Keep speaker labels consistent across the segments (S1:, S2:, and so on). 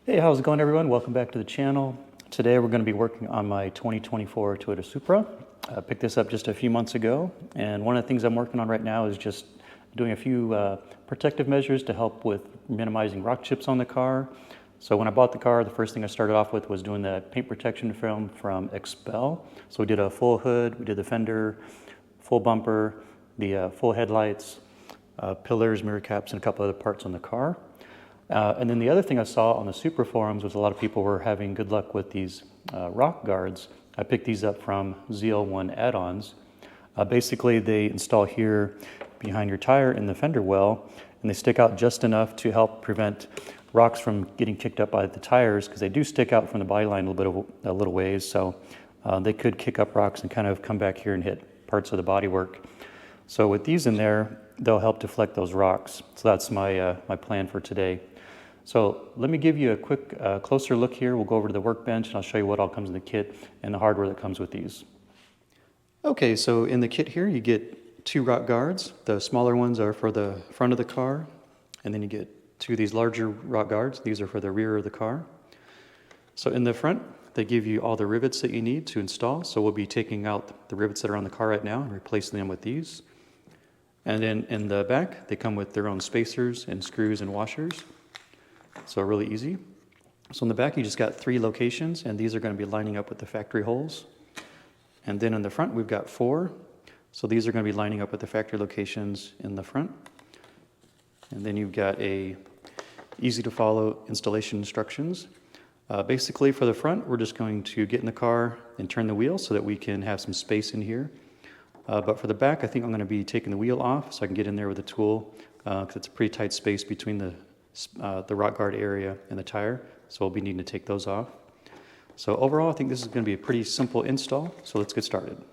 S1: Hey, how's it going, everyone? Welcome back to the channel. Today we're going to be working on my 2024 Toyota Supra. I picked this up just a few months ago, and one of the things I'm working on right now is just doing a few protective measures to help with minimizing rock chips on the car. So when I bought the car, the first thing I started off with was doing the paint protection film from Expel. So we did a full hood, we did the fender, full bumper, the full headlights, pillars, mirror caps, and a couple other parts on the car. And then the other thing I saw on the Supra forums was a lot of people were having good luck with these rock guards. I picked these up from ZL1 AddOns. Basically, they install here behind your tire in the fender well, and they stick out just enough to help prevent rocks from getting kicked up by the tires, because they do stick out from the body line a little ways, so they could kick up rocks and kind of come back here and hit parts of the bodywork. So with these in there, they'll help deflect those rocks. So that's my plan for today. So let me give you a quick closer look here. We'll go over to the workbench and I'll show you what all comes in the kit and the hardware that comes with these. Okay, so in the kit here you get two rock guards. The smaller ones are for the front of the car, and then you get two of these larger rock guards. These are for the rear of the car. So in the front, they give you all the rivets that you need to install. So we'll be taking out the rivets that are on the car right now and replacing them with these. And then in the back, they come with their own spacers and screws and washers. So really easy. So in the back, you just got 3 locations, and these are going to be lining up with the factory holes. And then in the front, we've got 4. So these are going to be lining up with the factory locations in the front. And then you've got a easy to follow installation instructions. Basically for the front, we're just going to get in the car and turn the wheel so that we can have some space in here. But for the back, I think I'm going to be taking the wheel off so I can get in there with a tool, because it's a pretty tight space between the rock guard area and the tire, so we'll be needing to take those off. So overall, I think this is going to be a pretty simple install, so let's get started.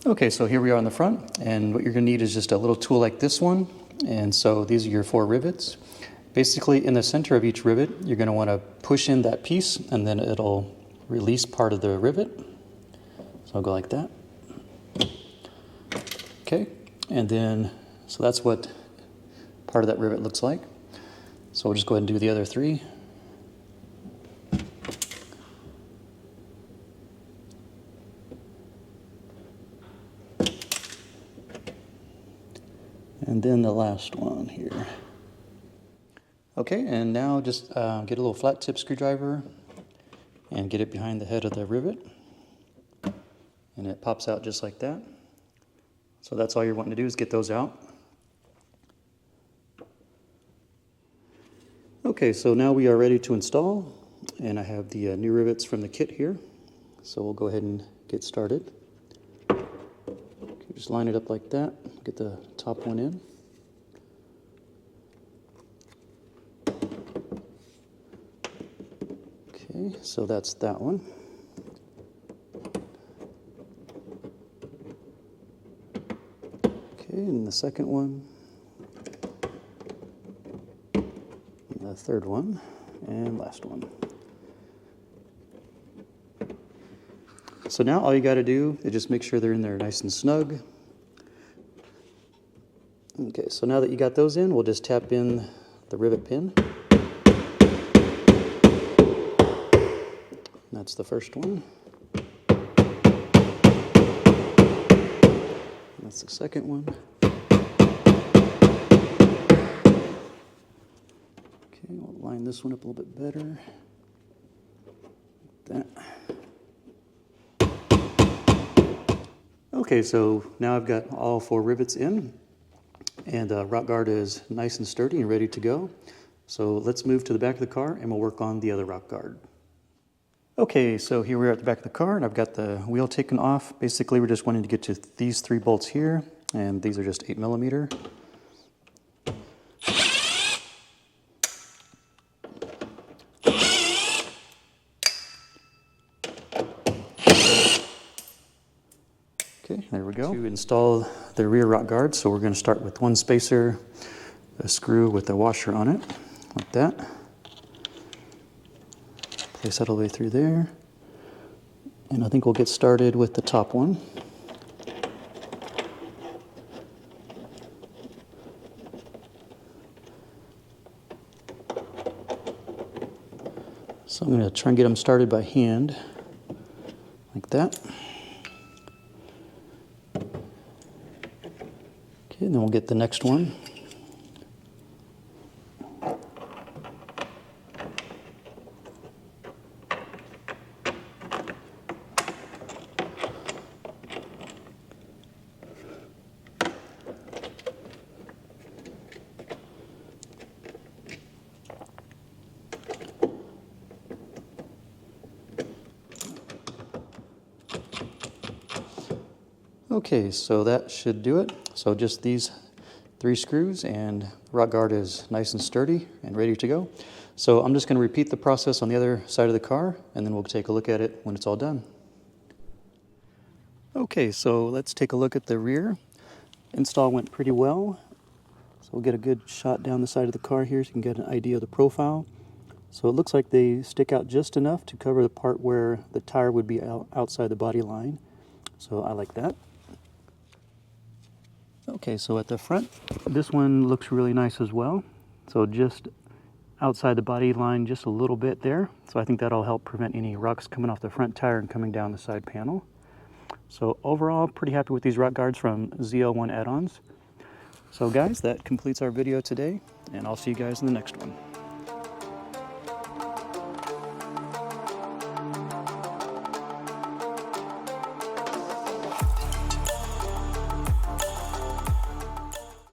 S1: Okay, so here we are on the front, and what you're going to need is just a little tool like this one, and so these are your 4 rivets. Basically, in the center of each rivet, you're going to want to push in that piece, and then it'll release part of the rivet. So I'll go like that. Okay, and then, so that's what part of that rivet looks like. So we'll just go ahead and do the other 3. And then the last one here. Okay, and now just get a little flat tip screwdriver and get it behind the head of the rivet. And it pops out just like that. So that's all you're wanting to do is get those out. Okay, so now we are ready to install, and I have the new rivets from the kit here. So we'll go ahead and get started. Okay, just line it up like that, get the top one in. Okay, so that's that one. Okay, and the second one. The third one, and last one. So now all you got to do is just make sure they're in there nice and snug. Okay, so now that you got those in, we'll just tap in the rivet pin. That's the first one. That's the second one. We'll line this one up a little bit better. Like that. Okay, so now I've got all 4 rivets in, and rock guard is nice and sturdy and ready to go. So let's move to the back of the car and we'll work on the other rock guard. Okay, so here we are at the back of the car, and I've got the wheel taken off. Basically, we're just wanting to get to these 3 bolts here, and these are just 8mm. Okay, there we go. To install the rear rock guard, so we're going to start with 1 spacer, a screw with a washer on it, like that. Place that all the way through there. And I think we'll get started with the top one. So I'm going to try and get them started by hand, like that. Okay, and then we'll get the next one. Okay, so that should do it. So just these 3 screws and the rock guard is nice and sturdy and ready to go. So I'm just going to repeat the process on the other side of the car, and then we'll take a look at it when it's all done. Okay, so let's take a look at the rear. Install went pretty well. So we'll get a good shot down the side of the car here so you can get an idea of the profile. So it looks like they stick out just enough to cover the part where the tire would be outside the body line. So I like that. Okay, so at the front, this one looks really nice as well. So just outside the body line, just a little bit there. So I think that'll help prevent any rocks coming off the front tire and coming down the side panel. So overall, pretty happy with these rock guards from ZL1 AddOns. So guys, that completes our video today, and I'll see you guys in the next one.